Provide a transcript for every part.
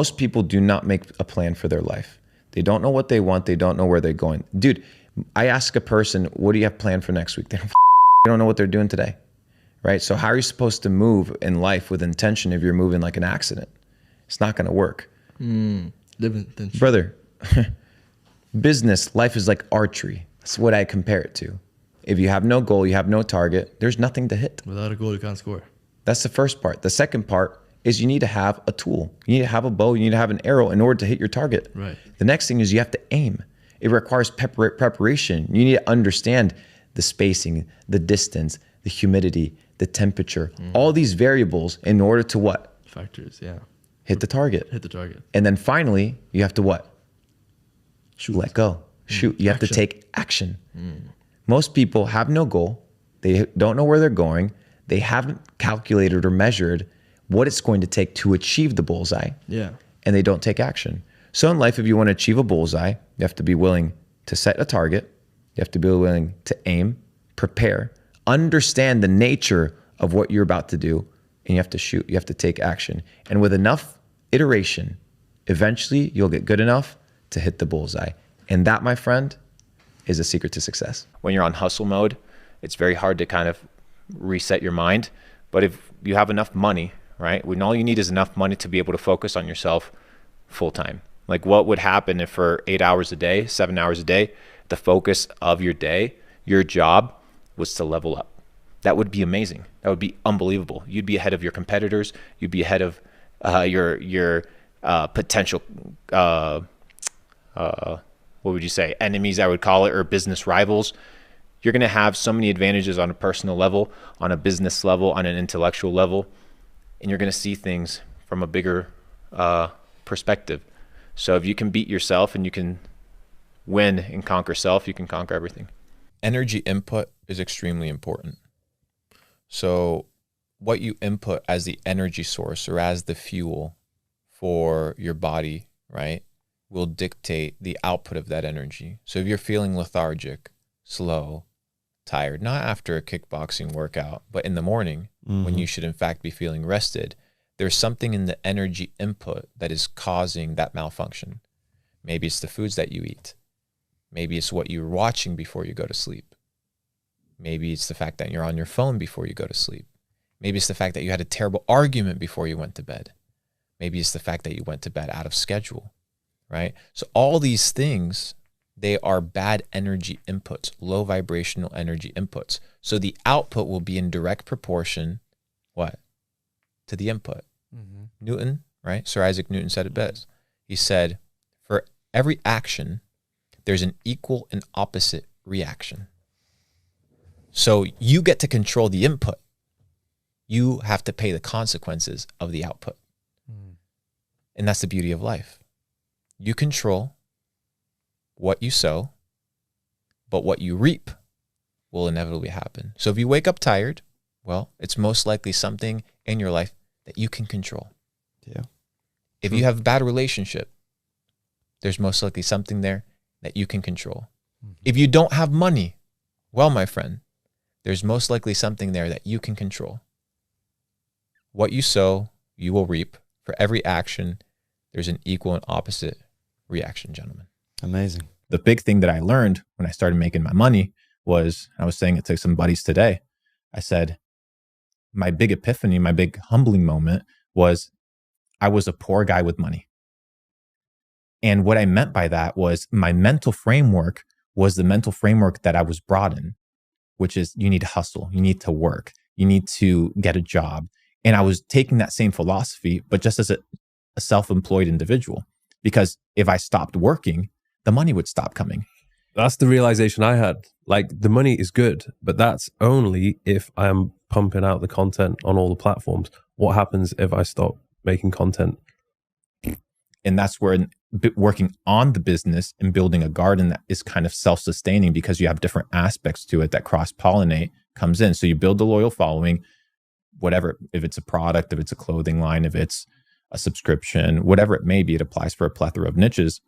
Most people do not make a plan for their life. They don't know what they want. They don't know where they're going. Dude, I ask a person, what do you have planned for next week? They don't know what they're doing today, right? So how are you supposed to move in life with intention if you're moving like an accident? It's not going to work. Brother, business, life is like archery. That's what I compare it to. If you have no goal, you have no target, there's nothing to hit. Without a goal, you can't score. That's the first part. The second part is you need to have a tool. You need to have a bow. You need to have an arrow in order to hit your target. Right. The next thing is you have to aim. It requires preparation. You need to understand the spacing, the distance, the humidity, the temperature, all these variables in order to what? Factors, yeah. Hit the target. Hit the target. And then finally, you have to what? Shoot. Let go. Shoot. You have to take action. Most people have no goal. They don't know where they're going. They haven't calculated or measured what it's going to take to achieve the bullseye. Yeah. And they don't take action. So in life, if you want to achieve a bullseye, you have to be willing to set a target. You have to be willing to aim, prepare, understand the nature of what you're about to do, and you have to shoot. You have to take action. And with enough iteration, eventually you'll get good enough to hit the bullseye. And that, my friend, is a secret to success. When you're on hustle mode, it's very hard to kind of reset your mind. But if you have enough money, right? When all you need is enough money to be able to focus on yourself full time. Like what would happen if for 8 hours a day, 7 hours a day, the focus of your day, your job was to level up? That would be amazing. That would be unbelievable. You'd be ahead of your competitors. You'd be ahead of your potential, what would you say, enemies, I would call it, or business rivals. You're going to have so many advantages on a personal level, on a business level, on an intellectual level, and you're going to see things from a bigger perspective. So if you can beat yourself and you can win and conquer self, you can conquer everything. Energy input is extremely important. So what you input as the energy source or as the fuel for your body, right, will dictate the output of that energy. So if you're feeling lethargic, slow, tired, not after a kickboxing workout, but in the morning when you should in fact be feeling rested, there's something in the energy input that is causing that malfunction. Maybe it's the foods that you eat. Maybe it's what you're watching before you go to sleep. Maybe it's the fact that you're on your phone before you go to sleep. Maybe it's the fact that you had a terrible argument before you went to bed. Maybe it's the fact that you went to bed out of schedule, right? So all these things, they are bad energy inputs, low vibrational energy inputs. So the output will be in direct proportion, what? To the input. Newton, right? Sir Isaac Newton said it best. He said, for every action, there's an equal and opposite reaction. So you get to control the input. You have to pay the consequences of the output. And that's the beauty of life. You control what you sow, but what you reap will inevitably happen. So if you wake up tired, well, it's most likely something in your life that you can control. Yeah. If you have a bad relationship, there's most likely something there that you can control. If you don't have money, well, my friend, there's most likely something there that you can control. What you sow, you will reap. For every action, there's an equal and opposite reaction, gentlemen. Amazing. The big thing that I learned when I started making my money was, I was saying it to some buddies today, I said, my big epiphany, my big humbling moment was I was a poor guy with money. And what I meant by that was my mental framework was the mental framework that I was brought in, which is you need to hustle, you need to work, you need to get a job. And I was taking that same philosophy, but just as a self-employed individual, because if I stopped working, the money would stop coming. That's the realization I had. Like, the money is good, but that's only if I am pumping out the content on all the platforms. What happens if I stop making content? And that's where working on the business and building a garden that is kind of self-sustaining, because you have different aspects to it that cross-pollinate comes in. So you build a loyal following, whatever, if it's a product, if it's a clothing line, if it's a subscription, whatever it may be, it applies for a plethora of niches.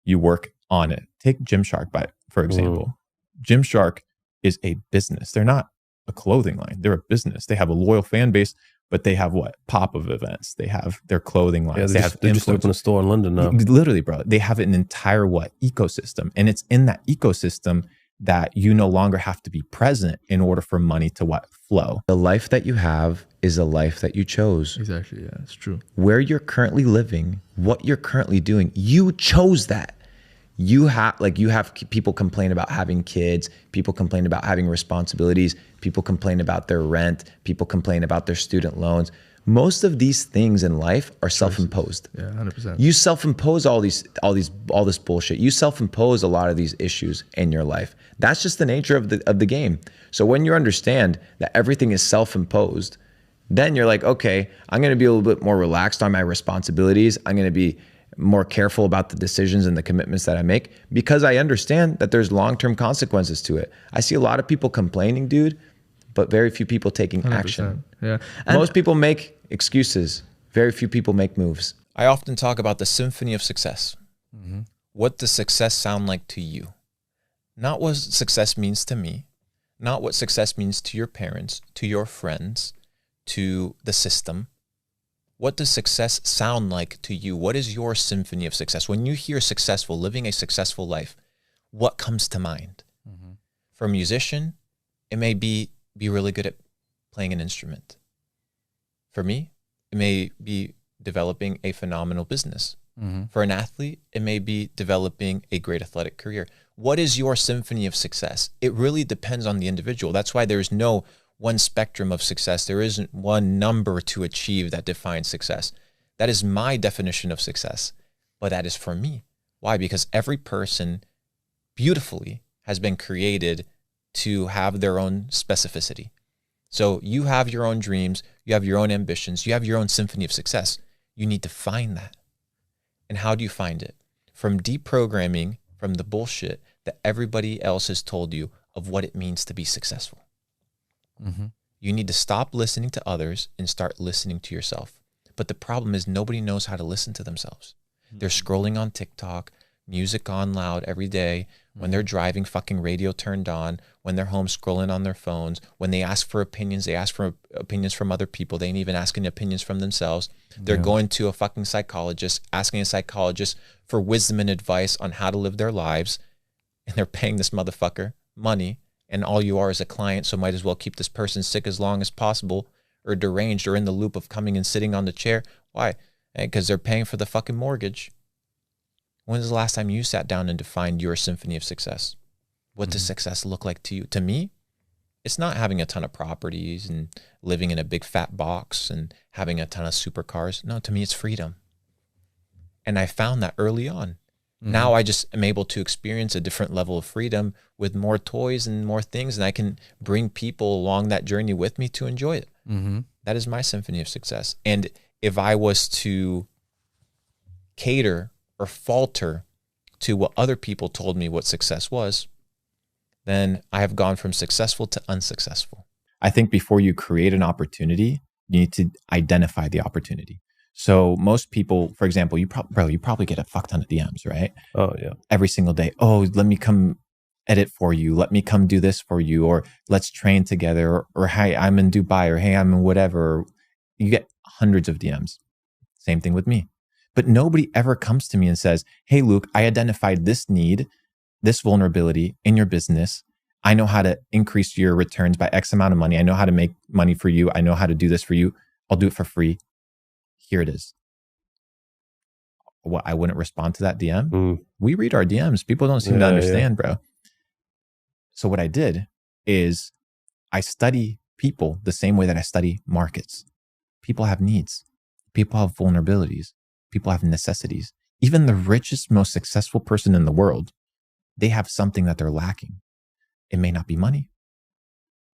You work on it. Take Gymshark, for example. Gymshark is a business. They're not a clothing line. They're a business. They have a loyal fan base, but they have what? Pop-up events. They have their clothing lines. Yeah, they just open a store in London now. Literally, bro. They have an entire ecosystem. And it's in that ecosystem that you no longer have to be present in order for money to flow. The life that you have is a life that you chose. Exactly. Yeah, it's true. Where you're currently living, what you're currently doing, you chose that. You have people complain about having kids, people complain about having responsibilities, people complain about their rent, people complain about their student loans. Most of these things in life are self-imposed. Yeah, 100%. You self-impose all this bullshit. You self-impose a lot of these issues in your life. That's just the nature of the game. So when you understand that everything is self-imposed, then you're like, okay, I'm going to be a little bit more relaxed on my responsibilities. I'm going to be more careful about the decisions and the commitments that I make because I understand that there's long-term consequences to it. I see a lot of people complaining, dude, but very few people taking 100%. action. Yeah. Most people make excuses. Very few people make moves. I often talk about the symphony of success. Mm-hmm. What does success sound like to you? Not what success means to me, not what success means to your parents, to your friends, to the system. What does success sound like to you? What is your symphony of success? When you hear successful, living a successful life, what comes to mind? Mm-hmm. For a musician, it may be really good at playing an instrument. For me, it may be developing a phenomenal business. Mm-hmm. For an athlete, it may be developing a great athletic career. What is your symphony of success? It really depends on the individual. That's why there's no one spectrum of success. There isn't one number to achieve that defines success. That is my definition of success, but that is for me. Why? Because every person beautifully has been created to have their own specificity. So you have your own dreams, you have your own ambitions, you have your own symphony of success. You need to find that. And how do you find it? From deprogramming from the bullshit that everybody else has told you of what it means to be successful. Mm-hmm. You need to stop listening to others and start listening to yourself. But the problem is nobody knows how to listen to themselves. Mm-hmm. They're scrolling on TikTok, music on loud every day, when they're driving, fucking radio turned on, when they're home scrolling on their phones, when they ask for opinions, they ask for opinions from other people. They ain't even asking opinions from themselves. They're going to a fucking psychologist, asking a psychologist for wisdom and advice on how to live their lives. And they're paying this motherfucker money. And all you are is a client. So might as well keep this person sick as long as possible or deranged or in the loop of coming and sitting on the chair. Why? Because they're paying for the fucking mortgage. When was the last time you sat down and defined your symphony of success? What does success look like to you? To me, it's not having a ton of properties and living in a big fat box and having a ton of supercars. No, to me, it's freedom. And I found that early on. Mm-hmm. Now I just am able to experience a different level of freedom with more toys and more things. And I can bring people along that journey with me to enjoy it. Mm-hmm. That is my symphony of success. And if I was to cater or falter to what other people told me what success was, then I have gone from successful to unsuccessful. I think before you create an opportunity, you need to identify the opportunity. So most people, for example, you probably get a fuck ton of DMs, right? Oh yeah. Every single day. Oh, let me come edit for you. Let me come do this for you. Or let's train together. Or hey, I'm in Dubai. Or hey, I'm in whatever. You get hundreds of DMs. Same thing with me. But nobody ever comes to me and says, hey, Luke, I identified this need, this vulnerability in your business. I know how to increase your returns by X amount of money. I know how to make money for you. I know how to do this for you. I'll do it for free. Here it is. What, I wouldn't respond to that DM? Mm. We read our DMs. People don't seem to understand, bro. So what I did is I study people the same way that I study markets. People have needs. People have vulnerabilities. People have necessities. Even the richest, most successful person in the world, they have something that they're lacking. It may not be money,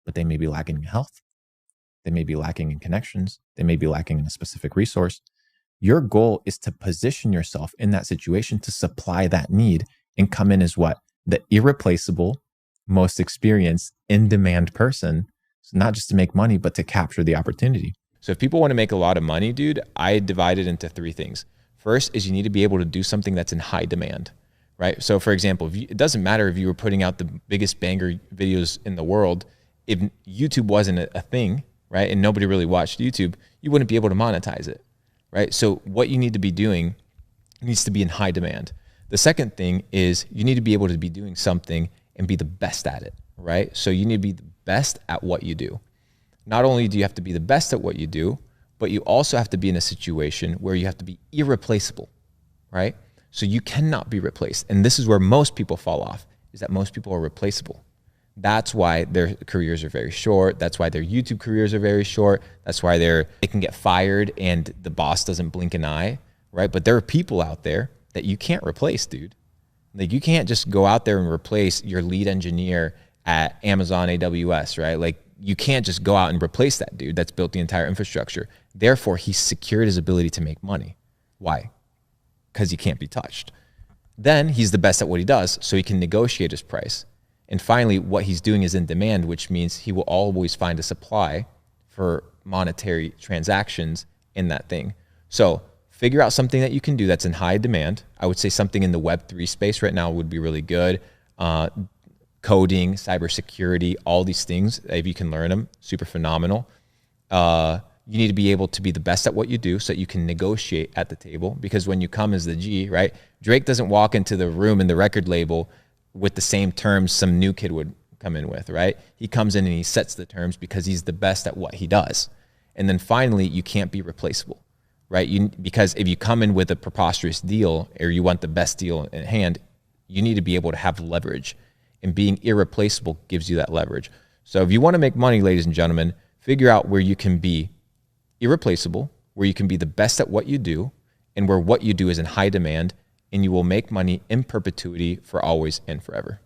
but they may be lacking in health. They may be lacking in connections. They may be lacking in a specific resource. Your goal is to position yourself in that situation to supply that need and come in as what? The irreplaceable, most experienced, in-demand person. So not just to make money, but to capture the opportunity. So if people want to make a lot of money, dude, I divide it into three things. First is you need to be able to do something that's in high demand, right? So for example, it doesn't matter if you were putting out the biggest banger videos in the world. If YouTube wasn't a thing, right, and nobody really watched YouTube, you wouldn't be able to monetize it, right? So what you need to be doing needs to be in high demand. The second thing is you need to be able to be doing something and be the best at it, right? So you need to be the best at what you do. Not only do you have to be the best at what you do, but you also have to be in a situation where you have to be irreplaceable, right? So you cannot be replaced. And this is where most people fall off, is that most people are replaceable. That's why their careers are very short. That's why their YouTube careers are very short. That's why they can get fired and the boss doesn't blink an eye, right? But there are people out there that you can't replace, dude. Like you can't just go out there and replace your lead engineer at Amazon AWS, right? Like you can't just go out and replace that dude that's built the entire infrastructure. Therefore, he's secured his ability to make money. Why? Because he can't be touched. Then he's the best at what he does, so he can negotiate his price. And finally, what he's doing is in demand, which means he will always find a supply for monetary transactions in that thing. So figure out something that you can do that's in high demand. I would say something in the Web3 space right now would be really good. Coding, cybersecurity, all these things, if you can learn them, super phenomenal. You need to be able to be the best at what you do so that you can negotiate at the table. Because when you come as the G, right, Drake doesn't walk into the room in the record label with the same terms some new kid would come in with, right? He comes in and he sets the terms because he's the best at what he does. And then finally, you can't be replaceable, right? Because if you come in with a preposterous deal or you want the best deal in hand, you need to be able to have leverage. And being irreplaceable gives you that leverage. So if you want to make money, ladies and gentlemen, figure out where you can be irreplaceable, where you can be the best at what you do, and where what you do is in high demand, and you will make money in perpetuity for always and forever.